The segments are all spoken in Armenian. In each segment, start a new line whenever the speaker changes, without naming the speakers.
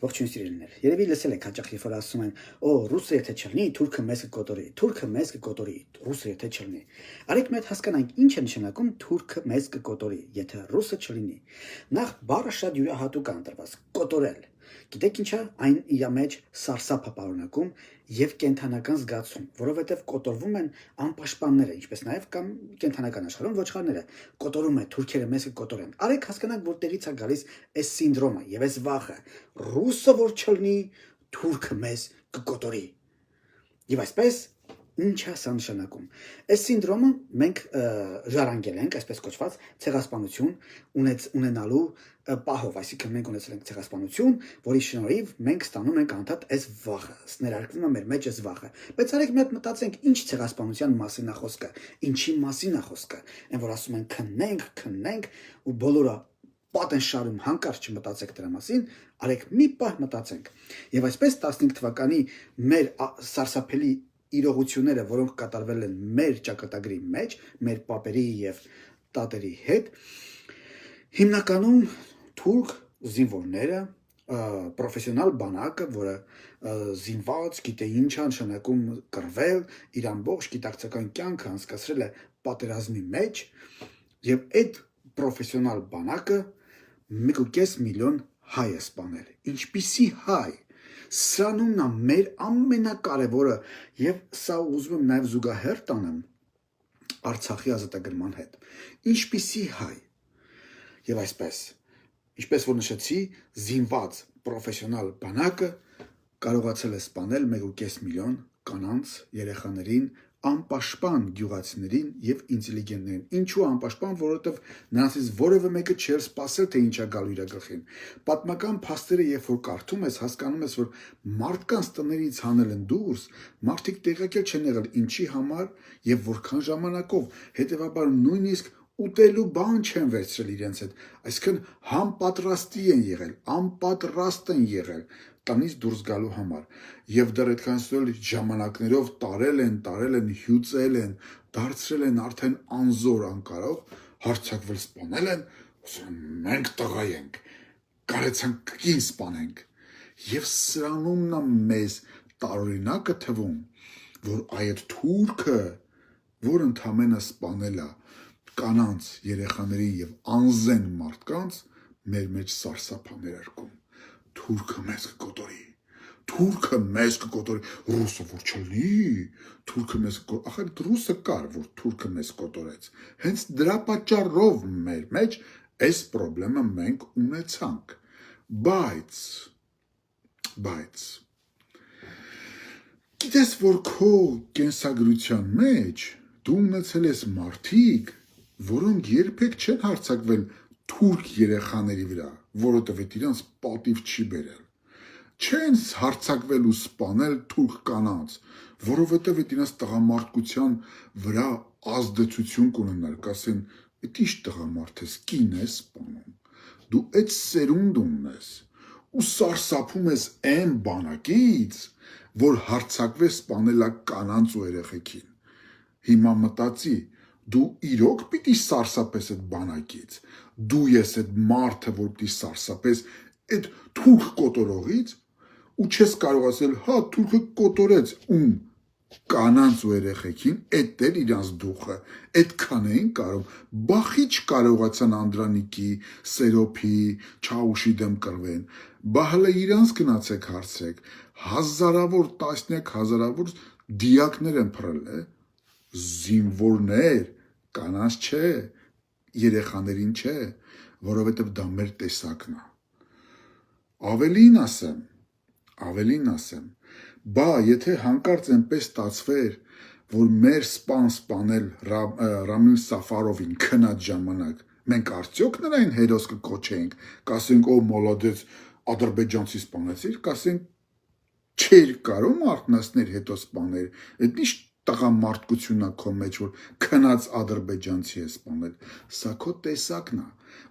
Ողջույն սիրելիներ։ Երևի լսել եք հաճախ երբ որ ասում են, «Օ, ռուսը եթե չլինի, թուրքը մեզ կկոտորի, թուրքը մեզ կկոտորի, ռուսը եթե չլինի»։ Արեք մեծ հասկանանք ինչ է նշանակում թուրքը մեզ կկոտորի, եթե ռուսը չլինի։ Նախ բառը շատ յուրահատուկ է ընտրված՝ կոտորել։ Գիտեք ինչ է, այն իր մեջ սարսափ է պարունակում եւ կենթանական զգացում, որովհետեւ կոտորվում են անպաշտպանները, ինչպես նաեւ կամ կենթանական աշխարհում ոչխարները։ Կոտորում է թուրքերը մեզ կկոտորեն։ Արեք հասկանանք, որտեղից է գալիս այս սինդրոմը եւ այս վախը։ Ռուսը որ չլինի, թուրքը մեզ կկոտորի։ Եվ այսպես ինչ է սա նշանակում։ Այս սինդրոմը մենք ժառանգել ենք, այսպես կոչված ցեղասպանություն ունենալու պահով, այսինքն մենք ունեցել ենք ցեղասպանություն, որի շնորհիվ մենք ստանում ենք անդադ այս վախը, ներարկվում է մեր մեջ այս վախը։ Բայց արեք մի հատ մտածենք, ինչ ցեղասպանության մասին է խոսքը, ինչի մասին է խոսքը։ Այն որ ասում են քննենք ու բոլորը պատ են շարում հանկարծ չմտածեք դրա մասին, արեք մի պահ մտածենք։ Եվ այսպես 15 թվականի մեր սարսափելի իրողությունները, որոնք կատարվել են մեր ճակատագրի մեջ, մեր պապերի եւ տատերի հետ, հիմնականում թուրք զինվորները, պրոֆեսիոնալ բանակը, որը զինված, գիտե ինչ է նշանակում կռվել, իր ամբողջ գիտակցական կյանքը անցկացրել է պատերազմի մեջ, եւ այդ պրոֆեսիոնալ բանակը 1.5 միլիոն հայ է սպանել։ Ինչպիսի հայ։ Սրանումն է մեր ամենակարևորը եւ սա ուզում եմ նաեւ զուգահեռ տանեմ Արցախի ազատագրման հետ։ Ինչպիսի հայ։ Եվ այսպես, ինչպես որ նշեցի, զինված պրոֆեսիոնալ բանակը կարողացել է սպանել 1.5 միլիոն կանանց, երեխաներին, անպաշտպան գյուղացիներին եւ ինտելիգենտներին։ Ինչու անպաշտպան, որովհետեւ նրանցից որևէ մեկը չէր սպասել, թե ինչա գալու իր գլխին։ Պատմական փաստերը երբ որ կարդում ես, հասկանում ես, որ մարդկանց տներից հանել են դուրս, մարդիկ տեղյակ չեն եղել ինչի համար եւ որքան ժամանակով, հետեւաբար նույնիսկ ուտելու բան չեն վերցրել իրենց հետ, այսինքն համապատրաստի են եղել, անպատրաստ են եղել տնից դուրս գալու համար եւ դեռ այդքան ժամանակներով տարել են, հյուծել են, դարձրել են արդեն անզոր անկարող, հարձակվել սպանել են, մենք տղա ենք, կարեցանք կին սպանենք եւ սրանումն է մեզ տարօրինակը թվում, որ այդ թուրքը, որ ընդամենը սպանել է կանանց, երեխաներին եւ անզեն մարդկանց մեր մեջ սարսափ ներարկում։ Թուրքը մեզ կկոտորի։ Թուրքը մեզ կկոտորի։ Ռուսը որ չլինի, թուրքը մեզ կկոտորի։ Ախր ռուսը կար, որ թուրքը մեզ կոտորեց։ Հենց դրա պատճառով մեր մեջ այս խնդրը մենք ունեցանք։ Բայց գիտես որ քո կենսագրության մեջ դու ունեցել ես մարդիկ, որոնք երբեք չեն հարձակվել թուրք երեխաների վրա, որովհետև իրանց պատիվ չի բերել։ Չեն հարձակվել ու սպանել թուրք կանանց, որովհետև իրանց տղամարդկության վրա ազդեցություն կունենար, կասեն, «Էդ ինչ տղամարդ ես, կին ես սպանում»։ Դու այդ սերունդն ունես ու սարսափում ես այն բանակից, որ հարձակվեց սպանել կանանց ու երեխեքին։ Հիմա մտածի, դու իրոք պիտի սարսափես այդ բանակից, դու ես այդ մարդը, որ պիտի սարսափես այդ թուրք կոտորողից ու չես կարող ասել, հա, թուրքը կոտորեց ում կանանց ու երեխեքին, այդ էր իրանց դուխը, այդքան էին կարող, բախի չկարողացան Անդրանիկի, Սերոփի, Չաուշի դեմ կռվեն, բա հələ իրանց գնացեք հարցրեք, հազարավոր, տասնյակ հազարավոր դիակներ են փռել, զինվորներ, կանանց չէ, երեխաներին չէ, որովհետև դա մեր տեսակն է։ Ավելին ասեմ, բա եթե հանկարծ այնպես ստացվեր, որ մեր սպանել Ռամիլ Սաֆարովին քնած ժամանակ, մենք արդյոք նրան հերոս կկոչեինք, կասենք, օ մոլոդեց, ադրբեջանցի սպանեցիր, կասենք, չէր կարող մարտնասներ հետո սպաներ, այդ ինչ տղամարդկությունն է քո մեջ, որ քնած ադրբեջանցի է սպանել, սա քո տեսակն է,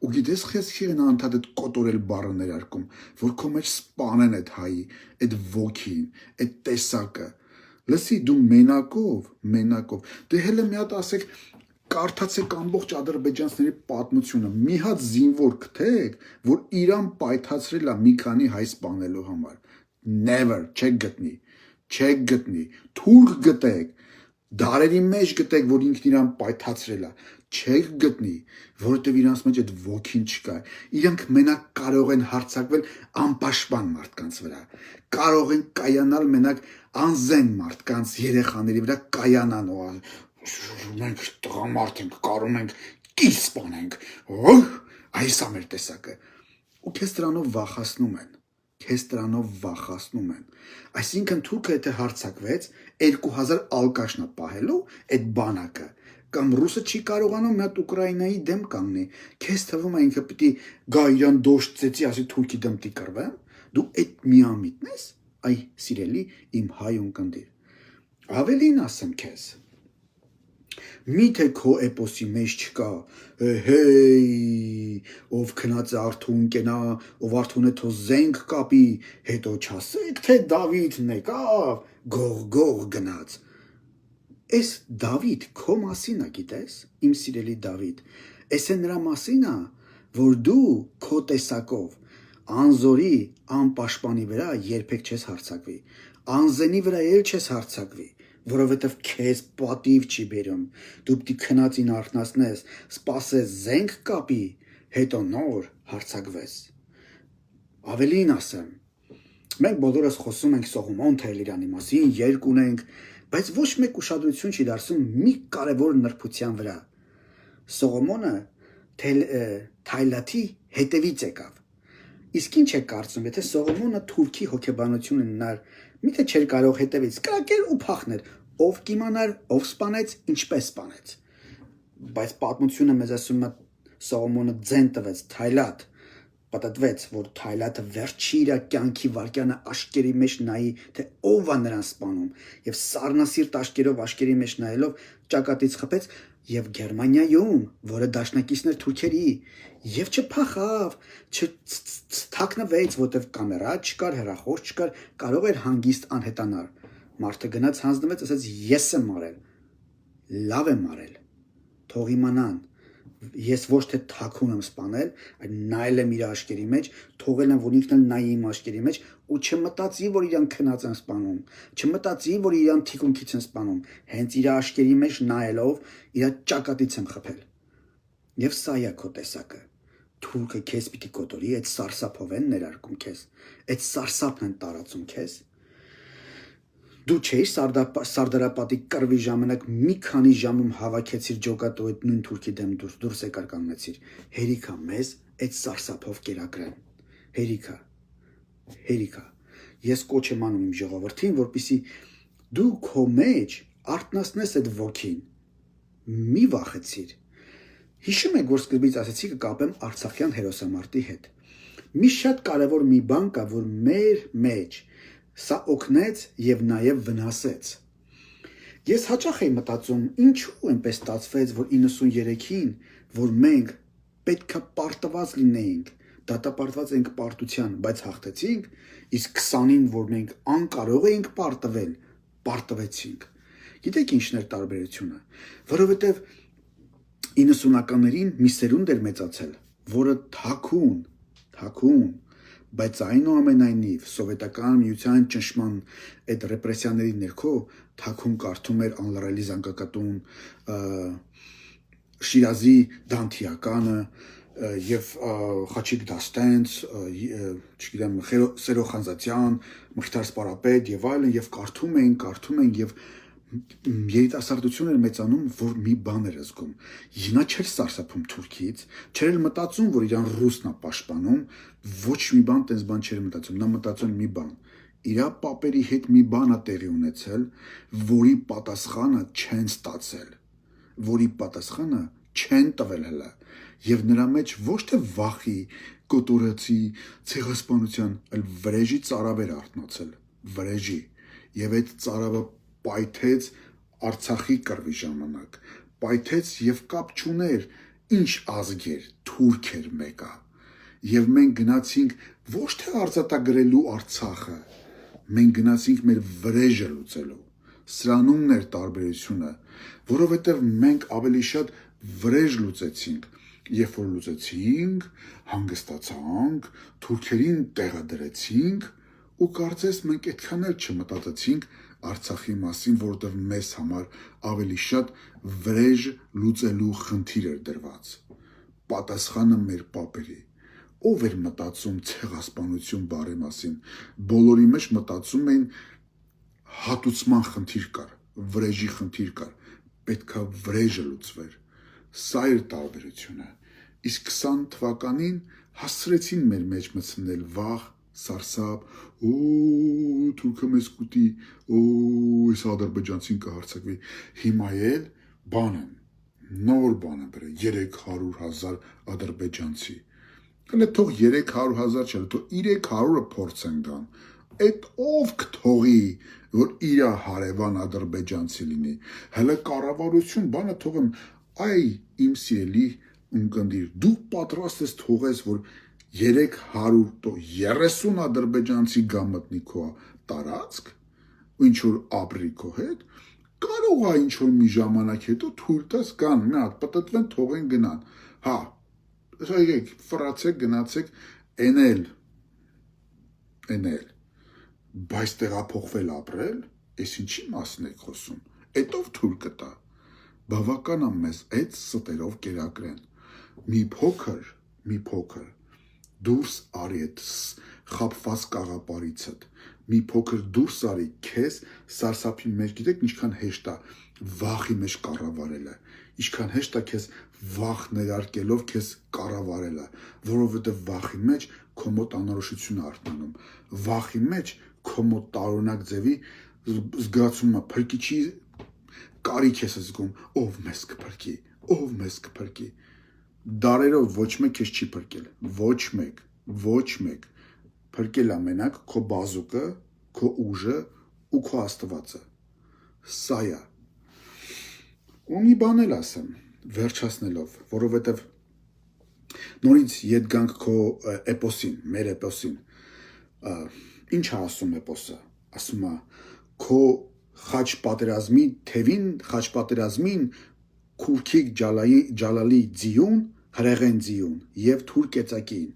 ու գիտես խեսքի են անդադ այդ կոտորել բառը ներարկում, որ քո մեջ սպանեն այդ հայի, այդ ոգին, այդ տեսակը, լսի դու մենակով, դե հələ մի հատ ասեք,
Կարդացեք ամբողջ ադրբեջանցիների պատմությունը, մի հատ զինվոր գտեք, որ Իրան պայթացրել է մի քանի հայ սպանելու համար։ Never, չեք գտնի, թուրք գտեք, դարերի մեջ գտեք, որ ինքն իրան պայթացրել է, չեք գտնի, որովհետև իրանց մեջ այդ ոգին չկա։ Իրանք մենակ կարող են հարձակվել անպաշտպան մարդկանց վրա, կարող են կայանալ մենակ անզեն մարդկանց երեխաների վրա կայանան, մենք տղամարդ ենք, կարում ենք կից սպանենք, այս է մեր տեսակը, ու քեզ դրանով վախացնում են, այսինքն թուրքը եթե հարձակվեց 2000 ալկաշնա պահելու այդ բանակը, կամ ռուսը չի կարողանում մի հատ Ուկրաինայի դեմ կանգնի, քեզ թվում է ինքը պիտի գա իրան դոշտ ծեծի, ասի թուրքի դեմ պիտի կռվեմ, դու այդ միամիտն ես, այ սիրելի իմ հայ ունկնդիր, ավելին ասեմ քեզ, միթե քո էպոսի մեջ չկա, ով քնած է արթուն կենա, ով արթուն է թո զենք կապի, հետո չասեք, թե Դավիթն եկավ, գող գնաց, Այս Դավիթ քո մասին է, գիտես, իմ սիրելի Դավիթ, այս է նրա մասին է, որ դու քո տեսակով անզորի, անպաշտպանի վրա երբեք չես հարձակվի, անզենի վրա էլ չես հարձակվի, որովհետև քեզ պատիվ չի բերում, դու պիտի քնածին արթնացնես, սպասես զենք կապի, հետո նոր հարձակվես։ Ավելին ասեմ, մենք բոլորս խոսում ենք Սողոմոն Թեհլիրյանի մասին, երկ ունենք, բայց ոչ մեկ ուշադրություն չի դարձնում մի կարևոր նրբության վրա։ Սողոմոնը Թայլաթի հետևից եկավ։ Իսկ ինչ է կարծում, եթե Սողոմոնը թուրքի հոգեբանությունը ունենար, միթե չէր կարող հետևից կրակել ու փախներ, ով կիմանար, ով սպանեց, ինչպես սպանեց։ Բայց պատմությունը մեզ ասում է Սողոմոնը ձեն տվեց Թայլաթ, պատտվեց, որ Թայլաթը վերջի իր կյանքի վարկյանը աշկերի մեջ նայի, թե ով է նրան սպանում, եւ սառնասիրտ աշկերով աշկերի մեջ նայելով ճակատից խփեց եւ Գերմանիայում, որը դաշնակիցն էր թուրքերի, եւ չփախավ, չթաքնվեց, որտեվ կամերա չկար, հեռախոս չկար, կարող էր հանգիստ անհետանալ։ Մարդը գնաց հանձնվեց, ասաց ես եմ արել, լավ եմ արել, թող իմանան, ես ոչ թե թաքուն եմ սպանել, այլ նայել եմ իր աշկերի մեջ, թողել եմ, որ ինքն էլ նայի իմ աշկերի մեջ ու չմտածի, որ իրան քնած են սպանում, չմտածի, որ իրան թիկունքից են սպանում, հենց իր աշկերի մեջ նայելով իր ճակատից եմ խփել։ Եվ սա է քո տեսակը։ Թուրքը քեզ պիտի կոտորի, այդ սարսափով են ներարկում քեզ, այդ սարսափն են տարածում քեզ։ Դու չէի Սարդարապատի կռվի ժամանակ մի քանի ժամում հավաքեցիր ջոկատու այդ նույն թուրքի դեմ դուրս եկար կանգնեցիր։ Հերիքա մեզ այդ սարսափով կերակրեն։ Հերիքա։ Ես կոչ եմ անում իմ ժողովրդին, որպեսզի դու քո մեջ արթնացնես այդ ոգին։ Մի վախեցիր։ Հիշում եք, որ սկզբից ասացի կկապեմ Արցախյան հերոսամարտի հետ։ Մի շատ կարևոր մի բան կա, որ մեր մեջ սա օգնեց եւ նաեւ վնասեց։ Ես հաճախ էի մտածում, ինչու այնպես ստացվեց, որ 93-ին, որ մենք պետքա պարտված լինեինք, դատապարտված ենք պարտության, բայց հաղթեցինք, իսկ 20-ին, որ մենք անկարող էինք պարտվել, պարտվեցինք։ Գիտեք ինչն էր տարբերությունը, որովհետեւ 90-ականներին մի սերունդ էր մեծացել, որը թաքուն, բայց այնուամենայնիվ սովետական միության ճնշման այդ ռեպրեսիաների ներքո թաքուն կարդում էր անլռելի զանգակատուն, Շիրազի Դանթիականը եւ Խաչիկ Դաստենց, չգիտեմ, Սերո Խանզատյան, Մխիթար Սպարապետ եւ այլն եւ կարդում էին եւ երիտասարդություն էր մեծանում, որ մի բան էր զգում։ Նա չէր սարսափում Թուրքից, չէր մտածում, որ իրան ռուսն է պաշտպանում, ոչ մի բան տես բան չէր մտածում, նա մտածում մի բան։ Իր պապերի հետ մի բան է տեղի ունեցել, որի պատասխանը չեն ստացել, որի պատասխանը չեն տվել հələ։ Եվ նրա մեջ ոչ թե վախի, կոտորածի, ցեղասպանության, այլ վրեժի ծարավ էր արթնացել, վրեժի։ Եվ այդ ծարավը պայթեց Արցախի կռվի ժամանակ, պայթեց եւ կապ չուներ ինչ ազգ էր, թուրք էր մեկը։ Եվ մենք գնացինք ոչ թե արձատագրելու Արցախը, մենք գնացինք մեր վրեժը լուծելու,
Սրանումն էր տարբերությունը, որովհետև մենք ավելի շատ վրեժ լուծեցինք, երբ որ լուծեցինք, հանգստացանք, թուրքերին տեղադրեցինք ու կարծես մենք այդքան էլ չմտածեցինք Արցախի մասին, որովհետև մեզ համար ավելի շատ վրեժ լուծելու խնդիր էր դրված։ Պատասխանը մեր պապերի։ Ով էր մտածում ցեղասպանություն բառի մասին։ Բոլորի մեջ մտածում էին հատուցման խնդիր կար, վրեժի խնդիր կար, պետքա վրեժը լուծվեր։ Սա էր տարբերությունը։ Իսկ 20 թվականին հասցրեցին մեր մեջ մտցնել վախ, սարսափ, թուրքը մեզ կուտի, այս ադրբեջանցին կհարձակվի։ Հիմա էլ բան են, նոր բան են բերել 300,000 ադրբեջանցի։ Հələ թող 300,000 չէ, թող 300-ը փորձեն գան։ Այդ ով կթողի, որ իր հարևան ադրբեջանցի լինի։ Հələ կառավարություն բանը թողեմ, այ իմ սիրելի ունկնդիր, դու պատրաստ ես թողես, որ 330 ադրբեջանցի գա մտնի քո տարածք, ու ինչ որ ապրի քո հետ, կարող է ինչ որ մի ժամանակ հետո թույլ տաս գան, մի հատ պտտվեն, թողեն գնան։ Հա, եկեք, ֆրացեք, գնացեք, էնել, բայց տեղափոխվել ապրել, ես ինչի մասն եք խոսում, էդ ով թույլ կտա, բավական է մեզ այդ ստերով կերակրեն, մի փոքր, դուրս արի այդ խապված կաղապարիցդ, մի փոքր դուրս արի քեզ սարսափի մեջ, գիտեք ինչքան հեշտ է վախի մեջ կառավարելը, ինչքան հեշտ է քեզ վախ ներարկելով քեզ կառավարելը, որովհետև վախի մեջ քո մոտ անորոշություն է արթնանում, վախի մեջ քո մոտ տարօրինակ ձևի զգացումը փրկիչի կարիք ես զգում, ով մեզ կփրկի, դարերով ոչ մեկ քեզ չի փրկել, ոչ մեկ, փրկել է մենակ քո բազուկը, քո ուժը ու քո Աստվածը, սա է, ու մի բան էլ ասեմ, վերջացնելով, որովհետև նորից ետ գանք քո էպոսին, մեր էպոսին, ինչ է ասում էպոսը, ասում է, քո խաչ պատերազմի թևին, խաչ պատերազմին քուրքիկ ջալալի ձիուն, հրեղեն ձիուն և թուր կեցակին,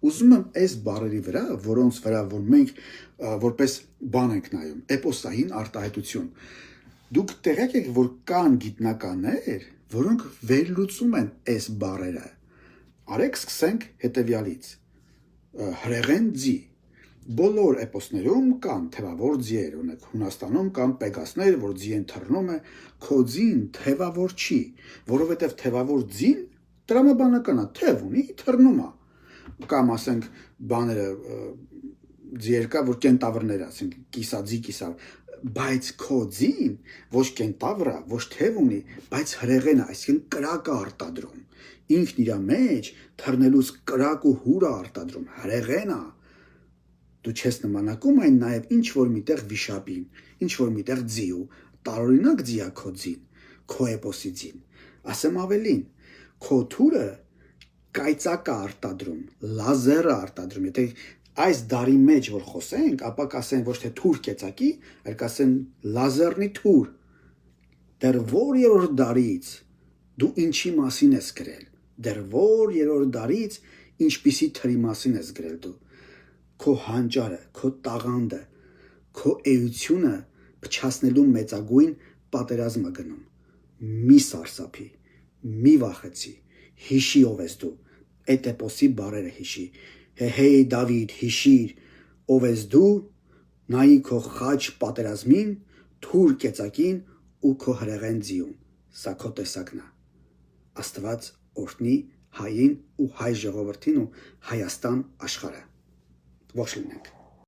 ուզում եմ այս բառերի վրա, որոնց վրա, որ մենք որպես բան ենք նայում, էպոսային արտահայտություն, դուք տեղյակ եք, որ կան գիտնականներ, որոնք վերլուծում են այս բառերը, արեք սկսենք հետևյալից, հրեղեն ձի, բոլոր էպոսներում կան թևավոր ձիեր, ունեք Հունաստանում կան պեգասներ, որ ձի են թռնում է, քո ձին թևավոր չի, որովհետև թևավոր ձին տրամաբանական է, թև ունի, թռնում է, կամ ասենք բաները ձիեր կա, որ կենտավրներ, ասենք կիսաձի, բայց քո ձին ոչ կենտավր է, ոչ թև ունի, բայց հրեղեն է, այսինքն կրակ է արտադրում, ինքն իր մեջ թռնելուց կրակ ու հուր է արտադրում, հրեղեն է, դու չես նմանակում այն նաև ինչ որ միտեղ վիշապին, ինչ որ միտեղ ձիու, տարօրինակ ձի է քո ձին, քո էպոսի ձին, ասեմ ավելին, քո թուրը կայծակ է արտադրում, լազեր է արտադրում, եթե այս դարի մեջ որ խոսենք, ապա կասեն ոչ թե թուր կեցակի, այլ կասեն լազերնի թուր, դեռ որ երրորդ դարից դու ինչի մասին ես գրել, դեռ որ երրորդ դարից ինչպիսի թրի մասին ես գրել դու, քո հանճարը, քո տաղանդը, քո էությունը փչացնելու մեծագույն պատերազմ է գնում, մի սարսափի, մի վախեցի, հիշի ով ես դու, այդ էպոսի բառերը հիշի, հեհեյ Դավիթ հիշիր, ով ես դու, նայի քո խաչ պատերազմին, թուր կեցակին ու քո հրեղեն ձիուն, սա քո տեսակն է, Աստված օրհնի հային ու հայ ժողովրդին ու Հայաստան աշխարհը, ողջ լինենք։